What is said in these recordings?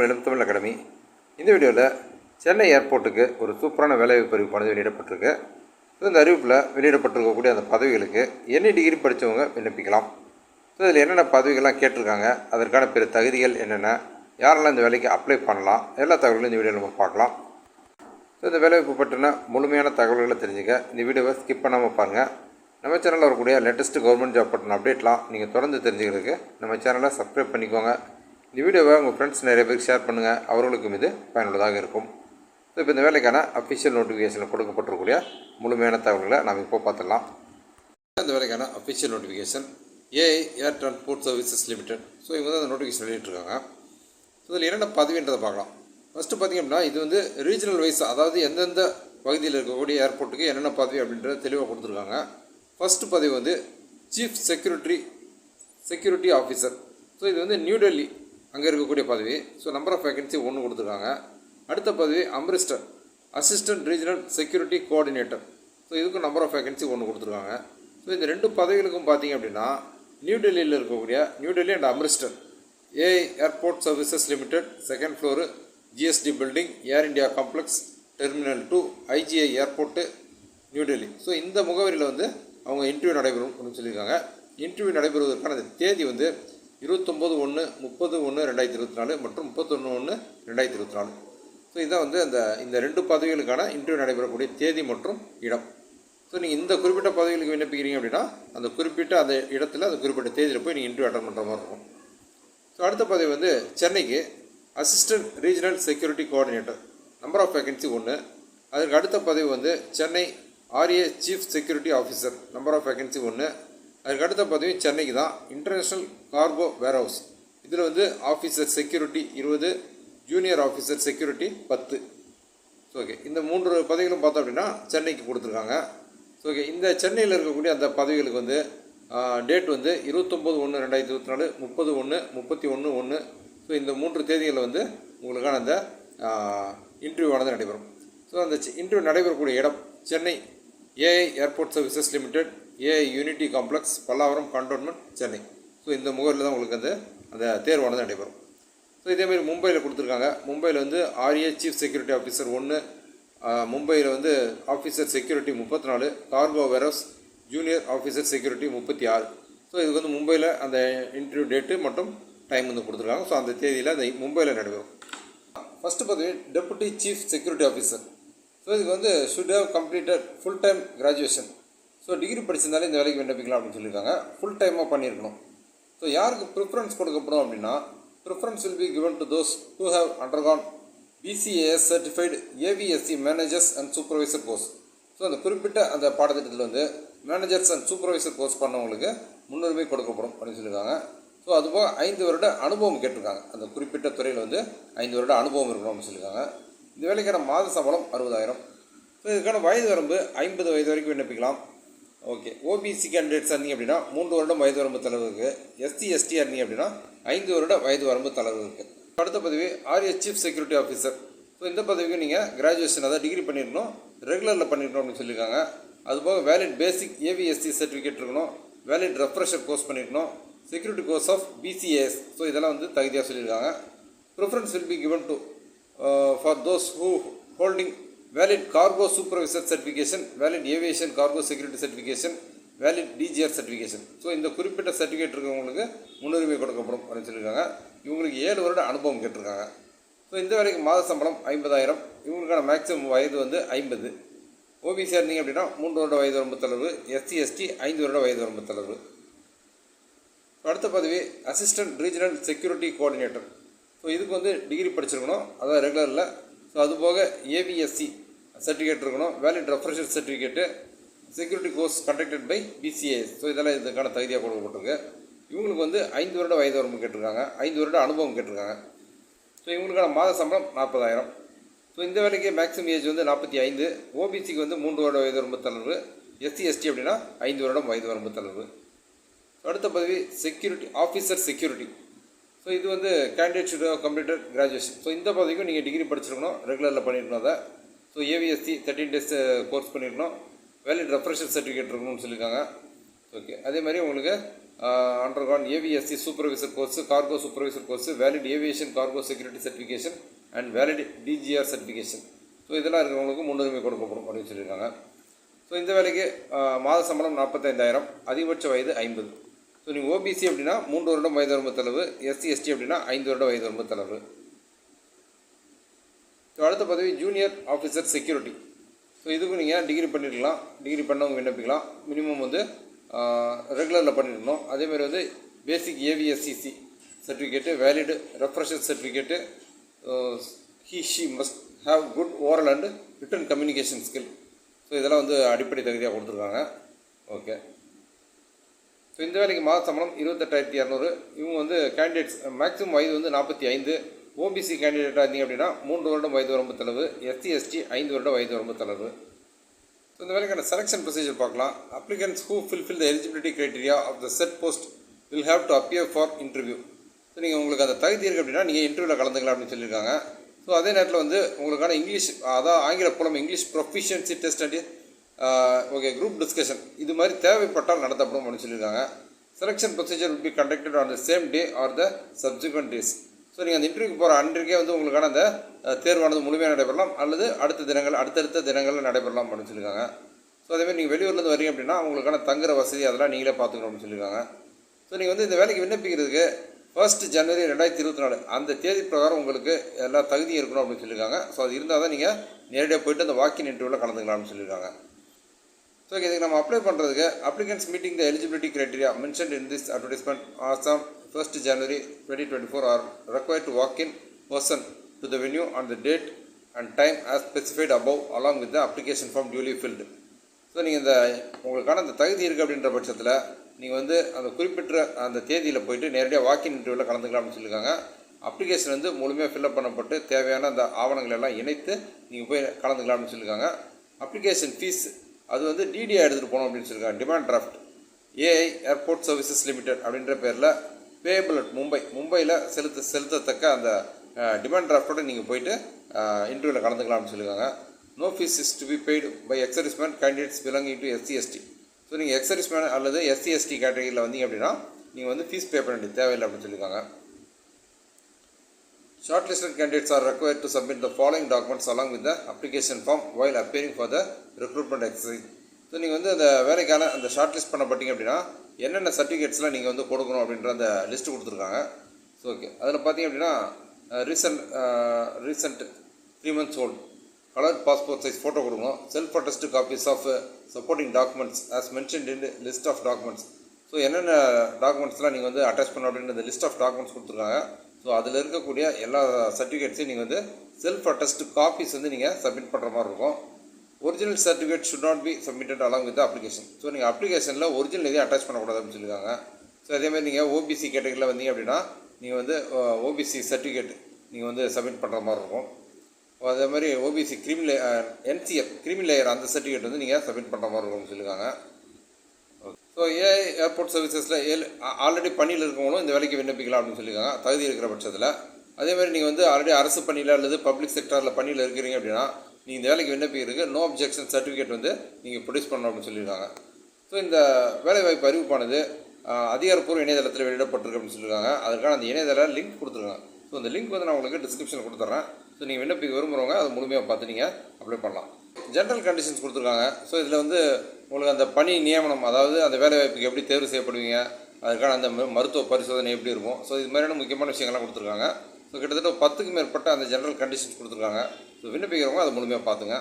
இளம் தமிழ் அகாடமி. இந்த வீடியோவில் சென்னை ஏர்போர்ட்டுக்கு ஒரு சூப்பரான வேலைவாய்ப்பு அறிவிப்பானது வெளியிடப்பட்டிருக்கு. ஸோ இந்த அறிவிப்பில் வெளியிடப்பட்டிருக்கக்கூடிய அந்த பதவிகளுக்கு என்ன டிகிரி படித்தவங்க விண்ணப்பிக்கலாம். ஸோ இதில் என்னென்ன பதவிகள்லாம் கேட்டிருக்காங்க, அதற்கான பிற தகுதிகள் என்னென்ன, யாரெல்லாம் இந்த வேலைக்கு அப்ளை பண்ணலாம், எல்லா தகவல்களும் இந்த வீடியோவில் நம்ம பார்க்கலாம். ஸோ இந்த வேலைவாய்ப்பு பற்றின முழுமையான தகவல்களை தெரிஞ்சுக்க இந்த வீடியோவை ஸ்கிப் பண்ணாமல் பாருங்கள். நம்ம சேனலில் வரக்கூடிய லேட்டஸ்ட்டு கவர்மெண்ட் ஜாப் பற்றின அப்டேட்லாம் நீங்கள் தொடர்ந்து தெரிஞ்சுக்கிறதுக்கு நம்ம சேனலை சப்ஸ்கிரைப் பண்ணிக்கோங்க. இந்த வீடியோவை உங்கள் ஃப்ரெண்ட்ஸ் நிறைய பேருக்கு ஷேர் பண்ணுங்கள், அவர்களுக்கும் இது பயனுள்ளதாக இருக்கும். ஸோ இப்போ இந்த வேலைக்கான அஃபிஷியல் நோட்டிஃபிகேஷனில் கொடுக்கப்பட்டிருக்கக்கூடிய முழுமையான தகவல்களை நாம் இப்போ பார்த்துடலாம். இந்த வேலைக்கான அஃபிஷியல் நோட்டிஃபிகேஷன் ஏஐ ஏர் டிரான்ஸ்போர்ட் சர்வீசஸ் லிமிடெட். ஸோ இவங்க தான் அந்த நோட்டிஃபிகேஷன் வெளியிட்டிருக்காங்க. ஸோ இதில் என்னென்ன பதவின்றதை பார்க்கலாம். ஃபஸ்ட்டு பார்த்திங்க அப்படின்னா இது வந்து ரீஜனல் வைஸ், அதாவது எந்தெந்த பகுதியில் இருக்கக்கூடிய ஏர்போர்ட்டுக்கு என்னென்ன பதவி அப்படின்றத தெளிவாக கொடுத்துருக்காங்க. ஃபஸ்ட்டு பதவி வந்து சீஃப் செக்யூரிட்டி ஆஃபீஸர். ஸோ இது வந்து நியூ டெல்லி அங்கே இருக்கக்கூடிய பதவி. ஸோ நம்பர் ஆஃப் வேகன்சி 1 கொடுத்துருக்காங்க. அடுத்த பதவி Amritsar assistant regional security coordinator. So இதுக்கும் நம்பர் ஆஃப் வேகன்சி 1 கொடுத்துருக்காங்க. ஸோ இந்த 2 பதவிகளுக்கும் பார்த்திங்க அப்படின்னா நியூ டெல்லியில் இருக்கக்கூடிய new Delhi and Amritsar AI airport services limited, 2nd floor GST building, air India complex, terminal 2, IGI airport, new Delhi. So இந்த முகவரியில் வந்து அவங்க இன்டர்வியூ நடைபெறும் அப்படின்னு சொல்லியிருக்காங்க. இன்டர்வியூ நடைபெறுவதற்கான தேதி வந்து 29/1/2024 மற்றும் 31/1/2024. ஸோ இதான் வந்து இந்த 2 பதவிகளுக்கான இன்டர்வியூ நடைபெறக்கூடிய தேதி மற்றும் இடம். ஸோ நீங்கள் இந்த குறிப்பிட்ட பதவிகளுக்கு விண்ணப்பிக்கிறீங்க அப்படின்னா அந்த குறிப்பிட்ட அந்த இடத்துல அந்த குறிப்பிட்ட தேதியில் போய் நீங்கள் இன்டர்வியூ அட்டன் பண்ணுற மாதிரி இருக்கும். ஸோ அடுத்த பதவி வந்து சென்னைக்கு assistant regional security coordinator, number of vacancy 1. அதுக்கு அடுத்த பதவி வந்து Chennai RA chief security officer, number of vacancy 1. அதுக்கு அடுத்த பதவி சென்னைக்கு தான் இன்டர்நேஷ்னல் கார்கோ வேர்ஹவுஸ். இதில் வந்து officer security 20, junior officer security 10. So okay, இந்த 3 பதவிகளும் பார்த்தோம் அப்படின்னா சென்னைக்கு கொடுத்துருக்காங்க. ஸோ ஓகே, இந்த சென்னையில் இருக்கக்கூடிய அந்த பதவிகளுக்கு வந்து டேட் வந்து 29/1/2024, 30/1, 31/1. ஸோ இந்த 3 தேதிகளில் வந்து உங்களுக்கான அந்த இன்டர்வியூவானது நடைபெறும். ஸோ அந்த இன்டர்வியூ நடைபெறக்கூடிய இடம் Chennai AI airport services limited, AI unity complex, Pallavaram cantonment, Chennai. So இந்த முகவரியில் தான் உங்களுக்கு அந்த தேர்வானது நடைபெறும். ஸோ இதேமாதிரி மும்பையில் கொடுத்துருக்காங்க. மும்பையில் வந்து ஆர்ஏ சீஃப் செக்யூரிட்டி ஆஃபீஸர் 1, மும்பையில் வந்து officer security 34, cargo warehouse junior officer security 36. So இதுக்கு வந்து மும்பையில் அந்த இன்டர்வியூ டேட்டு மற்றும் டைம் வந்து கொடுத்துருக்காங்க. ஸோ அந்த தேதியில் அந்த மும்பையில் நடைபெறும். ஃபஸ்ட்டு பதவி deputy chief security officer. So இதுக்கு வந்து should have completed full time graduation. So degree படிச்சிருந்தாலே இந்த வேலைக்கு விண்ணப்பிக்கலாம் அப்படின்னு சொல்லியிருக்காங்க. ஃபுல் டைமாக பண்ணியிருக்கணும். ஸோ யாருக்கு ப்ரிஃபரன்ஸ் கொடுக்கப்படும் அப்படின்னா preference will be given to those who have undergone BCAS certified AVSEC managers and supervisor course. So அந்த குறிப்பிட்ட அந்த பாடத்திட்டத்தில் வந்து மேனேஜர்ஸ் அண்ட் சூப்பர்வைசர் கோர்ஸ் பண்ணவங்களுக்கு முன்னுரிமை கொடுக்கப்படும் அப்படின்னு சொல்லியிருக்காங்க. ஸோ அதுபோக 5 வருட அனுபவம் கேட்டிருக்காங்க. அந்த குறிப்பிட்ட துறையில் வந்து 5 வருட அனுபவம் இருக்கணும் அப்படின்னு சொல்லியிருக்காங்க. இந்த வேலைக்கான மாத சம்பளம் 60,000. ஸோ இதுக்கான வயது வரம்பு 50 வயது வரைக்கும் விண்ணப்பிக்கலாம். ஓகே, ஓபிசி கேண்டிடேட்ஸ் இருந்தீங்க அப்படின்னா 3 வருடம் வயது வரம்பு தளர்வு இருக்குது. எஸ்சி இருந்தீங்க அப்படின்னா 5 வருட வயது வரம்பு தளர்வு இருக்குது. அடுத்த பதவி RA chief security officer. So இந்த பதவிக்கு நீங்கள் கிராஜுவேஷன் அதாவது டிகிரி பண்ணியிருக்கணும், ரெகுலரில் பண்ணியிருக்கணும் அப்படின்னு சொல்லியிருக்காங்க. அதுபோக வேலிட் பேசிக் ஏவிஎஸ்சி சர்டிஃபிகேட் இருக்கணும், வேலிட் ரெஃப்ரெஷர் கோர்ஸ் பண்ணியிருக்கணும், செக்யூரிட்டி கோர்ஸ் ஆஃப் பிசிஏஎஸ். ஸோ இதெல்லாம் வந்து தகுதியாக சொல்லியிருக்காங்க. Preference will be given to for those who holding valid cargo supervisor certification, valid aviation cargo security certification, valid DGR certification. So இந்த குறிப்பிட்ட certificate இருக்கிறவங்களுக்கு முன்னுரிமை கொடுக்கப்படும் அப்படின்னு சொல்லியிருக்காங்க. இவங்களுக்கு 7 வருட அனுபவம் கேட்டிருக்காங்க. ஸோ இந்த வேலைக்கு மாத சம்பளம் 50,000. இவங்களுக்கான மேக்ஸிமம் வயது வந்து 50. ஓபிசியாக இருந்தீங்க அப்படின்னா 3 வருட வயது வரம்பு தளர்வு, எஸ்சி 5 வருட வயது வரம்பு தளர்வு. அடுத்த பதவி assistant regional security coordinator. So இதுக்கு வந்து டிகிரி படிச்சிருக்கணும், அதாவது ரெகுலரில். ஸோ அதுபோக ஏவிஎஸ்சி சர்டிஃபிகேட் இருக்கணும், valid refresher certificate, security course conducted by BCAS. So இதெல்லாம் இதுக்கான தகுதியாக கொடுக்கப்பட்டிருக்கு. இவங்களுக்கு வந்து 5 வருட வயது வரம்பு கேட்டிருக்காங்க, 5 வருட அனுபவம் கேட்டிருக்காங்க. ஸோ இவங்களுக்கான மாத சம்பளம் 40,000. ஸோ இந்த வேலைக்கு மேக்ஸிமம் ஏஜ் வந்து 45. ஓபிசிக்கு வந்து 3 வருட வயது வரம்பு தளர்வு, எஸ்சி அப்படின்னா 5 வருடம் வயது வரம்பு தளர்வு. அடுத்த பதவி செக்யூரிட்டி ஆஃபீஸர் செக்யூரிட்டி. ஸோ இது வந்து candidate should have completed graduation. So இந்த பதவிக்கும் நீங்கள் டிகிரி படிச்சிருக்கணும், ரெகுலரில் பண்ணியிருக்கணும். அதை ஸோ ஏவிஎஸ்சி 13 days கோர்ஸ் பண்ணியிருக்கணும், வேலிட் ரெஃப்ரெஷர் சர்டிஃபிகேட் இருக்கணும்னு சொல்லியிருக்காங்க. ஸோ ஓகே, அதே மாதிரி உங்களுக்கு undergone AVSEC supervisor course, cargo supervisor course, valid aviation cargo security certification and valid DGR certification. So இதெல்லாம் இருக்கிறவங்களுக்கு முன்னுரிமை கொடுக்கப்படும் அப்படின்னு சொல்லியிருக்காங்க. ஸோ இந்த வேலைக்கு மாத சம்பளம் 45,000, அதிகபட்ச வயது 50. ஸோ நீங்கள் ஓபிசி அப்படின்னா 3 வருடம் வயது வரம்பு தளவு, எஸ்சி எஸ்டி அப்படின்னா 5 வருடம் வயது வரம்பு தளவு. ஸோ அடுத்த பதவி ஜூனியர் ஆஃபீஸர் செக்யூரிட்டி. ஸோ இதுக்கும் நீங்கள் டிகிரி பண்ணியிருக்கலாம், டிகிரி பண்ணவங்க விண்ணப்பிக்கலாம். மினிமம் வந்து ரெகுலரில் பண்ணியிருக்கணும். அதேமாதிரி வந்து basic AVSECC certificate, valid refresher certificate, she must have good oral and written communication skill. So இதெல்லாம் வந்து அடிப்படை தகுதியாக கொடுத்துருக்காங்க. ஓகே, ஸோ இந்த வேலைக்கு மாத சம்பளம் 28,200. இவங்க வந்து கேண்டிடேட்ஸ் மேக்ஸிமம் வயது வந்து 45. ஓபிசி கேண்டிடேட்டாக இருந்தீங்க அப்படின்னா 3 வருடம் வயது வரம்பு தளவு, எஸ்சி எஸ்டி 5 வருடம் வயது வரம்பு தளவு. ஸோ இந்த வேலைக்கான செலெக்ஷன் ப்ரொசீஜர் பார்க்கலாம். Applicants who fulfil the eligibility criteria of the set post will have to appear for interview. So நீங்கள் உங்களுக்கு அந்த தகுதி இருக்குது அப்படின்னா நீங்கள் இன்டர்வியூவில் கலந்துக்கலாம் அப்படின்னு சொல்லியிருக்காங்க. ஸோ அதே நேரத்தில் வந்து உங்களுக்கான இங்கிலீஷ், அதான் ஆங்கில புலம் English proficiency test and okay group discussion இது மாதிரி தேவைப்பட்டால் நடத்தப்படும் அப்படின்னு சொல்லியிருக்காங்க. Selection procedure will be conducted on the same day or the subsequent days. So நீங்கள் அந்த இன்டர்வியூக்கு போகிற அன்றைக்கே வந்து உங்களுக்கான அந்த தேர்வானது முழுமையாக நடைபெறலாம், அல்லது அடுத்தடுத்த தினங்களில் நடைபெறலாம் அப்படின்னு சொல்லியிருக்காங்க. ஸோ அதேமாதிரி நீங்கள் வெளியூர்லேருந்து வரீங்க அப்படின்னா உங்களுக்கான தங்குற வசதி அதெல்லாம் நீங்களே பார்த்துக்கணும் அப்படின்னு சொல்லியிருக்காங்க. ஸோ நீங்கள் வந்து இந்த வேலைக்கு விண்ணப்பிக்கிறதுக்கு 1 ஜனவரி 2024 அந்த தேதி பிரகாரம் உங்களுக்கு எல்லா தகுதியும் இருக்கணும் அப்படின்னு சொல்லியிருக்காங்க. ஸோ அது இருந்தால் தான் நீங்கள் நேரடியாக போய்ட்டு அந்த வாக்கின் இன்டர்வியூவில் கலந்துக்கலாம்னு சொல்லியிருக்காங்க. ஸோ இதுக்கு நம்ம அப்ளை பண்ணுறதுக்கு applicants meeting the eligibility criteria mentioned in this advertisement as on 1 January 2024 are required to walk in person to the venue on the date and time as specified above along with the application form duly filled. So நீங்கள் இந்த உங்களுக்கான அந்த தகுதி இருக்குது அப்படின்ற பட்சத்தில் நீங்கள் வந்து அந்த குறிப்பிட்ட அந்த தேதியில் போய்ட்டு நேரடியாக வாக்கின் இன்டர்வியூவில் கலந்துக்கலாம்னு சொல்லியிருக்காங்க. அப்ளிகேஷன் வந்து முழுமையாக ஃபில்அப் பண்ணப்பட்டு தேவையான அந்த ஆவணங்கள் எல்லாம் இணைத்து நீங்கள் போய் கலந்துக்கலாம்னு சொல்லியிருக்காங்க. அப்ளிகேஷன் ஃபீஸ் அது வந்து டிடியாக எடுத்துகிட்டு போகணும் அப்படின்னு சொல்லியிருக்காங்க. Demand draft AI airport services limited அப்படின்ற பேரில் பேபிள் அட் மும்பையில் செலுத்தத்தக்க அந்த டிமாண்ட் டிராஃப்டோடு நீங்கள் போயிட்டு இன்டர்வியூவில் கலந்துக்கலாம்னு சொல்லியிருக்காங்க. No fees is to be paid by exserviceman candidates belonging to SC ST. So நீங்கள் எக்ஸர்விஸ்மேன் அல்லது எஸ்சி எஸ்டி கேட்டகரியில் வந்தீங்க அப்படின்னா நீங்கள் வந்து ஃபீஸ் பே பண்ண வேண்டிய தேவையில்லை அப்படின்னு சொல்லியிருக்காங்க. Shortlisted candidates are required to submit the following documents along with the application form while appearing for the recruitment exercise. So நீங்கள் வந்து அந்த வேலைக்கான அந்த ஷார்ட்லிஸ்ட் பண்ணப்பட்டீங்க அப்படின்னா என்னென்ன சர்டிஃபிகேட்ஸ்லாம் நீங்கள் வந்து கொடுக்கணும் அப்படின்ற அந்த லிஸ்ட்டு கொடுத்துருக்காங்க. ஸோ ஓகே, அதில் பார்த்தீங்க அப்படின்னா recent 3 months old colour passport size photo கொடுக்கணும். Self attested copies of supporting documents as mentioned in list of documents. So என்னென்ன டாக்குமெண்ட்ஸ்லாம் நீங்கள் வந்து அட்டாச் பண்ணணும் அப்படின்ற அந்த லிஸ்ட் ஆஃப் டாக்குமெண்ட்ஸ் கொடுத்துருக்காங்க. ஸோ அதில் இருக்கக்கூடிய எல்லா சர்டிஃபிகேட்ஸையும் நீங்கள் வந்து செல்ஃப் அட்டஸ்டு காப்பீஸ் வந்து நீங்கள் சப்மிட் பண்ணுற மாதிரி இருக்கும். Original certificate should not be submitted along with application. So நீங்கள் அப்ளிகேஷனில் ஒரிஜினல் எதையும் அட்டாச் பண்ணக்கூடாது அப்படின்னு சொல்லியிருக்காங்க. ஸோ அதேமாதிரி நீங்கள் ஓபிசி கேட்டகரியில் வந்தீங்க அப்படின்னா நீங்கள் வந்து ஓபிசி சர்டிஃபிகேட் நீங்கள் வந்து சப்மிட் பண்ணுற மாதிரி இருக்கும். அதே மாதிரி ஓபிசி என்சிஎஃப் கிரிமி லேயர் அந்த சர்டிஃபிகேட் வந்து நீங்கள் சப்மிட் பண்ணுற மாதிரி இருக்கும்னு சொல்லியிருக்காங்க. ஸோ ஏஐ ஏர்போர்ட் சர்வீசஸில் ஆல்ரெடி பணியில் இருக்கவங்களும் இந்த வேலைக்கு விண்ணப்பிக்கலாம் அப்படின்னு சொல்லியிருக்காங்க தகுதி இருக்கிற பட்சத்தில். அதேமாதிரி நீங்கள் வந்து ஆல்ரெடி அரசு பணியில் அல்லது பப்ளிக் செக்டரில் பணியில் இருக்கிறீங்க அப்படின்னா நீங்கள் இந்த வேலைக்கு விண்ணப்பிக்கிறதுக்கு நோ அப்ஜெக்ஷன் சர்டிஃபிகேட் வந்து நீங்கள் ப்ரொடியூஸ் பண்ணணும் அப்படின்னு சொல்லியிருக்காங்க. ஸோ இந்த வேலைவாய்ப்பு அறிவிப்பானது அதிகாரப்பூர்வ இணையதளத்தில் வெளியிடப்பட்டிருக்கு அப்படின்னு சொல்லியிருக்காங்க. அதுக்கான அந்த இணையதள லிங்க் கொடுத்துருக்காங்க. ஸோ அந்த லிங்க் வந்து நான் உங்களுக்கு டிஸ்கிரிப்ஷனில் கொடுத்துட்றேன். ஸோ நீங்கள் விண்ணப்பிக்க விரும்புகிறவங்க அதை முழுமையாக பார்த்து நீங்கள் அப்ளை பண்ணலாம். ஜென்ரல் கண்டிஷன்ஸ் கொடுத்துருக்காங்க. ஸோ இதில் வந்து உங்களுக்கு அந்த பணி நியமனம், அதாவது அந்த வேலைவாய்ப்புக்கு எப்படி தேர்வு செய்யப்படுவீங்க, அதுக்கான அந்த மருத்துவ பரிசோதனை எப்படி இருக்கும், ஸோ இது மாதிரியான முக்கியமான விஷயங்கள்லாம் கொடுத்துருக்காங்க. ஸோ கிட்டத்தட்ட 10க்கு மேற்பட்ட அந்த ஜென்ரல் கண்டிஷன்ஸ் கொடுத்துருக்காங்க. ஸோ விண்ணப்பிக்கிறவங்க அதை முழுமையாக பார்த்துங்க.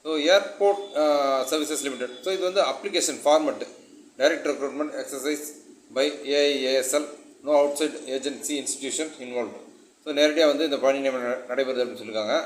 So airport services limited. So இது வந்து application format direct recruitment exercise by AIASL, no outside agency institution involved. So நேரடியாக வந்து இந்த பணி நியமனம் நடைபெறுது அப்படின்னு சொல்லியிருக்காங்க.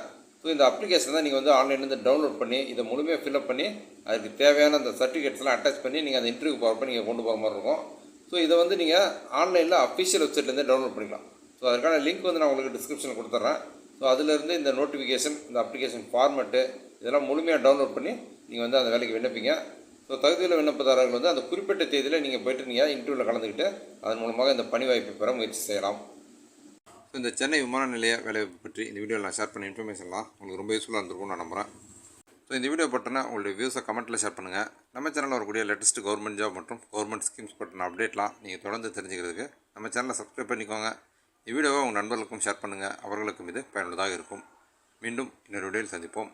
ஸோ இந்த அப்ளிகேஷன் தான் நீங்கள் வந்து ஆன்லைன்லேருந்து டவுன்லோட் பண்ணி இதை முழுமையாக ஃபில்அப் பண்ணி அதுக்கு தேவையான அந்த சர்டிஃபிகேட்ஸ்லாம் அட்டாச் பண்ணி நீங்கள் அந்த இன்டர்வியூ போகிறப்ப நீங்கள் கொண்டு போகிற மாதிரி இருக்கும். ஸோ இதை வந்து நீங்கள் ஆன்லைனில் அஃபிஷியல் வெப்சைட்லேருந்து டவுன்லோட் பண்ணிக்கலாம். ஸோ அதுக்கான லிங்க் வந்து நான் உங்களுக்கு டிஸ்கிரிப்ஷனில் கொடுத்துட்றேன். ஸோ அதிலேருந்து இந்த நோட்டிஃபிகேஷன், இந்த அப்ளிகேஷன் ஃபார்மெட்டு இதெல்லாம் முழுமையாக டவுன்லோட் பண்ணி நீங்கள் வந்து அந்த வேலைக்கு விண்ணப்பிங்க. ஸோ தகுதியுள்ள விண்ணப்பதாரர்கள் வந்து அந்த குறிப்பிட்ட தேதியில் நீங்கள் போய்ட்டு நீங்கள் இன்டர்வியூவில் கலந்துக்கிட்டு அதன் மூலமாக இந்த பணி வாய்ப்பை பெற முயற்சி செய்யலாம். ஸோ இந்த சென்னை விமான நிலைய வேலைவாய்ப்பு பற்றி இந்த வீடியோவில் நான் ஷேர் பண்ண இன்ஃபர்மேஷன்லாம் உங்களுக்கு ரொம்ப யூஸ்ஃபுல்லாக இருந்திருக்கும்னு நான் நம்புகிறேன். ஸோ இந்த வீடியோ பற்றின உங்களுடைய வியூஸை கமெண்ட்டில் ஷேர் பண்ணுங்கள். நம்ம சேனலில் வரக்கூடிய லேட்டஸ்ட் கவர்மெண்ட் ஜாப் மற்றும் கவர்மெண்ட் ஸ்கீம்ஸ் பற்றின அப்டேட்லாம் நீங்கள் தொடர்ந்து தெரிஞ்சுக்கிறதுக்கு நம்ம சேனலை சப்ஸ்கிரைப் பண்ணிக்கோங்க. இந்த வீடியோவை உங்கள் நண்பர்களுக்கும் ஷேர் பண்ணுங்கள். அவர்களுக்கும் இது பயனுள்ளதாக இருக்கும். மீண்டும் இன்னொரு வீடியோவில் சந்திப்போம்.